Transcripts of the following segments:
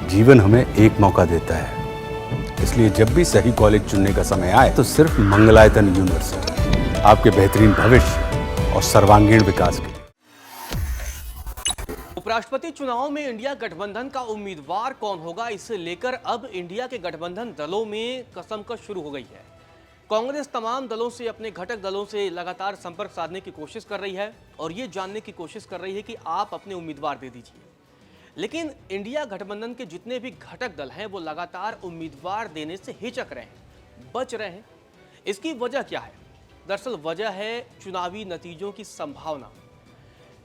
जीवन हमें एक मौका देता है, इसलिए जब भी सही कॉलेज चुनने का समय आए तो सिर्फ मंगलायतन यूनिवर्सिटी आपके बेहतरीन भविष्य और सर्वांगीण विकास के लिए। उपराष्ट्रपति चुनाव में इंडिया गठबंधन का उम्मीदवार कौन होगा, इसे लेकर अब इंडिया के गठबंधन दलों में कसमकस शुरू हो गई है। कांग्रेस तमाम दलों से, अपने घटक दलों से लगातार संपर्क साधने की कोशिश कर रही है और ये जानने की कोशिश कर रही है कि आप अपने उम्मीदवार दे दीजिए। लेकिन इंडिया गठबंधन के जितने भी घटक दल हैं वो लगातार उम्मीदवार देने से हिचक रहे हैं, बच रहे हैं। इसकी वजह क्या है? दरअसल वजह है चुनावी नतीजों की संभावना।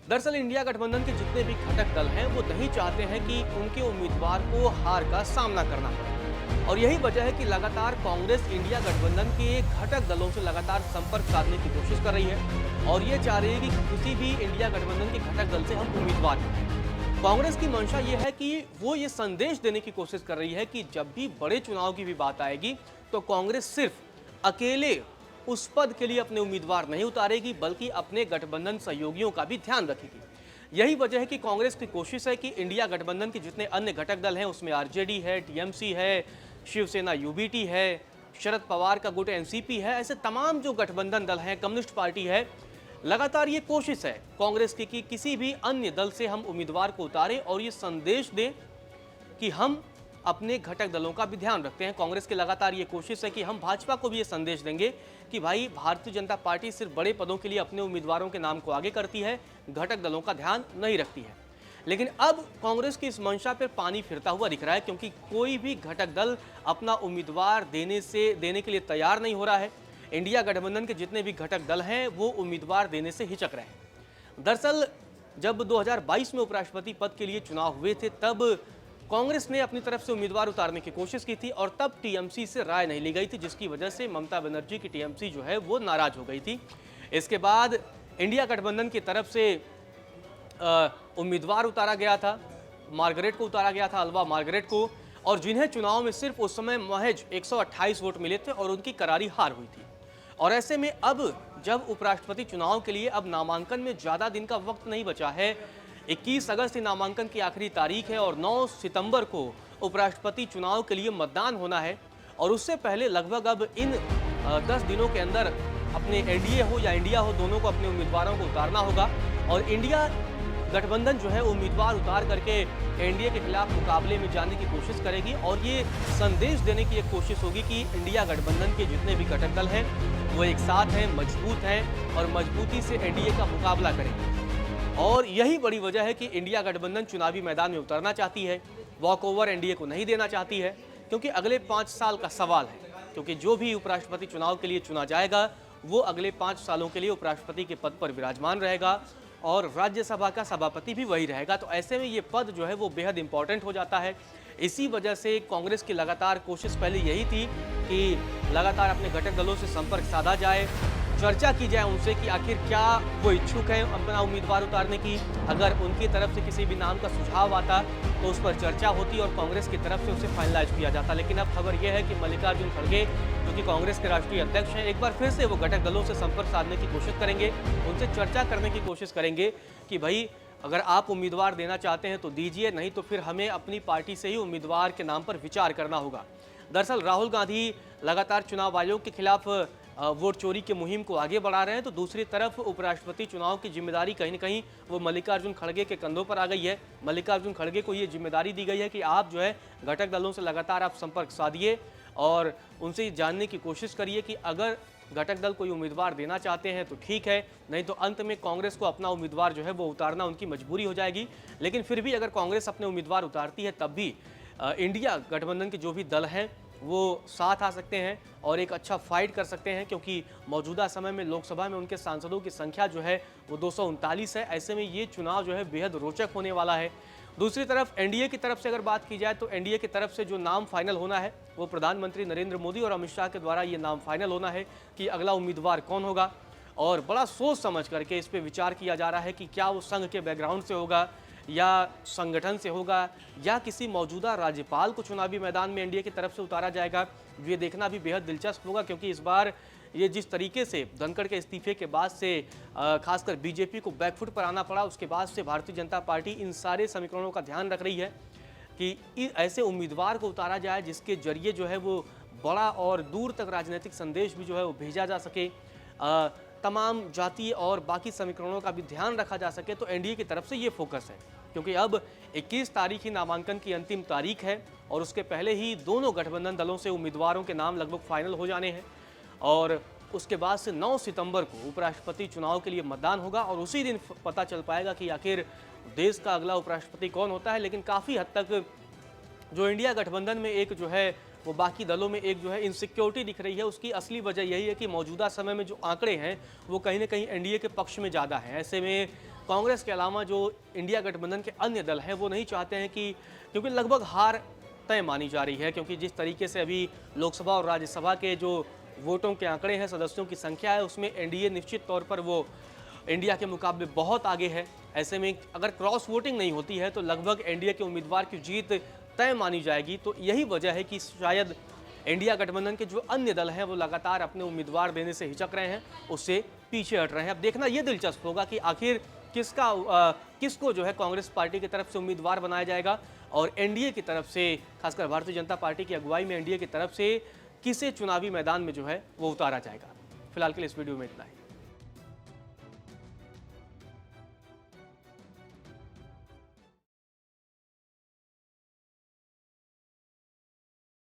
दरअसल इंडिया गठबंधन के जितने भी घटक दल हैं वो नहीं चाहते हैं कि उनके उम्मीदवार को हार का सामना करना पड़े, और यही वजह है कि लगातार कांग्रेस इंडिया गठबंधन के घटक दलों से लगातार संपर्क साधने की कोशिश कर रही है और ये चाह रही है कि किसी भी इंडिया गठबंधन के घटक दल से हम उम्मीदवार दें। कांग्रेस की मंशा ये है कि वो ये संदेश देने की कोशिश कर रही है कि जब भी बड़े चुनाव की भी बात आएगी तो कांग्रेस सिर्फ अकेले उस पद के लिए अपने उम्मीदवार नहीं उतारेगी, बल्कि अपने गठबंधन सहयोगियों का भी ध्यान रखेगी। यही वजह है कि कांग्रेस की कोशिश है कि इंडिया गठबंधन के जितने अन्य घटक दल हैं उसमें आरजेडी है, टीएमसी है, शिवसेना यूबीटी है, शरद पवार का गुट एनसीपी है, ऐसे तमाम जो गठबंधन दल हैं, कम्युनिस्ट पार्टी है, लगातार ये कोशिश है कांग्रेस की कि किसी भी अन्य दल से हम उम्मीदवार को उतारें और ये संदेश दें कि हम अपने घटक दलों का भी ध्यान रखते हैं। कांग्रेस की लगातार ये कोशिश है कि हम भाजपा को भी ये संदेश देंगे कि भाई भारतीय जनता पार्टी सिर्फ बड़े पदों के लिए अपने उम्मीदवारों के नाम को आगे करती है, घटक दलों का ध्यान नहीं रखती है। लेकिन अब कांग्रेस की इस मंशा पर पानी फिरता हुआ दिख रहा है, क्योंकि कोई भी घटक दल अपना उम्मीदवार देने के लिए तैयार नहीं हो रहा है। इंडिया गठबंधन के जितने भी घटक दल हैं वो उम्मीदवार देने से हिचक रहे हैं। दरअसल जब 2022 में उपराष्ट्रपति पद के लिए चुनाव हुए थे तब कांग्रेस ने अपनी तरफ से उम्मीदवार उतारने की कोशिश की थी और तब टीएमसी से राय नहीं ली गई थी, जिसकी वजह से ममता बनर्जी की टीएमसी जो है वो नाराज हो गई थी। इसके बाद इंडिया गठबंधन की तरफ से उम्मीदवार उतारा गया था, मार्गरेट को उतारा गया था, अलवा मार्गरेट को, और जिन्हें चुनाव में सिर्फ उस समय महज 128 वोट मिले थे और उनकी करारी हार हुई थी। और ऐसे में अब जब उपराष्ट्रपति चुनाव के लिए अब नामांकन में ज़्यादा दिन का वक्त नहीं बचा है, 21 अगस्त नामांकन की आखिरी तारीख है और 9 सितंबर को उपराष्ट्रपति चुनाव के लिए मतदान होना है, और उससे पहले लगभग अब इन 10 दिनों के अंदर अपने एनडीए हो या इंडिया हो, दोनों को अपने उम्मीदवारों को उतारना होगा। और इंडिया गठबंधन जो है उम्मीदवार उतार करके एनडीए के खिलाफ मुकाबले में जाने की कोशिश करेगी और ये संदेश देने की एक कोशिश होगी कि इंडिया गठबंधन के जितने भी घटक दल हैं वो एक साथ हैं, मजबूत हैं और मजबूती से एनडीए का मुकाबला करेंगे। और यही बड़ी वजह है कि इंडिया गठबंधन चुनावी मैदान में उतरना चाहती है, वॉक ओवर एनडीए को नहीं देना चाहती है, क्योंकि अगले 5 साल का सवाल है। क्योंकि जो भी उपराष्ट्रपति चुनाव के लिए चुना जाएगा वो अगले 5 सालों के लिए उपराष्ट्रपति के पद पर विराजमान रहेगा और राज्यसभा का सभापति भी वही रहेगा। तो ऐसे में ये पद जो है वो बेहद इंपॉर्टेंट हो जाता है। इसी वजह से कांग्रेस की लगातार कोशिश पहले यही थी कि लगातार अपने घटक दलों से संपर्क साधा जाए, चर्चा की जाए उनसे कि आखिर क्या वो इच्छुक हैं अपना उम्मीदवार उतारने की। अगर उनकी तरफ से किसी भी नाम का सुझाव आता तो उस पर चर्चा होती और कांग्रेस की तरफ से उसे फाइनलाइज किया जाता। लेकिन अब खबर यह है कि मल्लिकार्जुन खड़गे, जो कि कांग्रेस के राष्ट्रीय अध्यक्ष हैं, एक बार फिर से वो घटक दलों से संपर्क साधने की कोशिश करेंगे, उनसे चर्चा करने की कोशिश करेंगे कि भाई अगर आप उम्मीदवार देना चाहते हैं तो दीजिए, नहीं तो फिर हमें अपनी पार्टी से ही उम्मीदवार के नाम पर विचार करना होगा। दरअसल राहुल गांधी लगातार चुनाव आयोग के खिलाफ वोट चोरी की मुहिम को आगे बढ़ा रहे हैं, तो दूसरी तरफ उपराष्ट्रपति चुनाव की जिम्मेदारी कहीं न कहीं वो मल्लिकार्जुन खड़गे के कंधों पर आ गई है। मल्लिकार्जुन खड़गे को ये जिम्मेदारी दी गई है कि आप जो है घटक दलों से लगातार आप संपर्क साधिए और उनसे जानने की कोशिश करिए कि अगर घटक दल कोई उम्मीदवार देना चाहते हैं तो ठीक है, नहीं तो अंत में कांग्रेस को अपना उम्मीदवार जो है वो उतारना उनकी मजबूरी हो जाएगी। लेकिन फिर भी अगर कांग्रेस अपने उम्मीदवार उतारती है तब भी इंडिया गठबंधन के जो भी दल हैं वो साथ आ सकते हैं और एक अच्छा फाइट कर सकते हैं, क्योंकि मौजूदा समय में लोकसभा में उनके सांसदों की संख्या जो है वो 239 है। ऐसे में ये चुनाव जो है बेहद रोचक होने वाला है। दूसरी तरफ एनडीए की तरफ से अगर बात की जाए तो एनडीए की तरफ से जो नाम फाइनल होना है वो प्रधानमंत्री नरेंद्र मोदी और अमित शाह के द्वारा ये नाम फाइनल होना है कि अगला उम्मीदवार कौन होगा, और बड़ा सोच समझ करके इस पर विचार किया जा रहा है कि क्या वो संघ के बैकग्राउंड से होगा या संगठन से होगा या किसी मौजूदा राज्यपाल को चुनावी मैदान में एनडीए की तरफ से उतारा जाएगा। ये देखना भी बेहद दिलचस्प होगा, क्योंकि इस बार ये जिस तरीके से धनखड़ के इस्तीफे के बाद से खासकर बीजेपी को बैकफुट पर आना पड़ा, उसके बाद से भारतीय जनता पार्टी इन सारे समीकरणों का ध्यान रख रही है कि ऐसे उम्मीदवार को उतारा जाए जिसके जरिए जो है वो बड़ा और दूर तक राजनीतिक संदेश भी जो है वो भेजा जा सके, तमाम जातीय और बाकी समीकरणों का भी ध्यान रखा जा सके। तो एनडीए की तरफ से ये फोकस है, क्योंकि अब 21 तारीख ही नामांकन की अंतिम तारीख है और उसके पहले ही दोनों गठबंधन दलों से उम्मीदवारों के नाम लगभग फाइनल हो जाने हैं और उसके बाद से 9 सितंबर को उपराष्ट्रपति चुनाव के लिए मतदान होगा और उसी दिन पता चल पाएगा कि आखिर देश का अगला उपराष्ट्रपति कौन होता है। लेकिन काफ़ी हद तक जो इंडिया गठबंधन में एक जो है वो बाकी दलों में एक जो है इनसिक्योरिटी दिख रही है, उसकी असली वजह यही है कि मौजूदा समय में जो आंकड़े हैं वो कहीं ना कहीं एनडीए के पक्ष में ज़्यादा हैं। ऐसे में कांग्रेस के अलावा जो इंडिया गठबंधन के अन्य दल हैं वो नहीं चाहते हैं कि, क्योंकि लगभग हार तय मानी जा रही है, क्योंकि जिस तरीके से अभी लोकसभा और राज्यसभा के जो वोटों के आंकड़े हैं, सदस्यों की संख्या है, उसमें एनडीए निश्चित तौर पर वो इंडिया के मुकाबले बहुत आगे है। ऐसे में अगर क्रॉस वोटिंग नहीं होती है तो लगभग एनडीए के उम्मीदवार की जीत तय मानी जाएगी। तो यही वजह है कि शायद इंडिया गठबंधन के जो अन्य दल हैं वो लगातार अपने उम्मीदवार देने से हिचक रहे हैं, उससे पीछे हट रहे हैं। अब देखना ये दिलचस्प होगा कि आखिर किसको जो है कांग्रेस पार्टी की तरफ से उम्मीदवार बनाया जाएगा और एनडीए की तरफ से, खासकर भारतीय जनता पार्टी की अगुवाई में एनडीए की तरफ से किसे चुनावी मैदान में जो है वो उतारा जाएगा। फिलहाल के लिए इस वीडियो में इतना ही।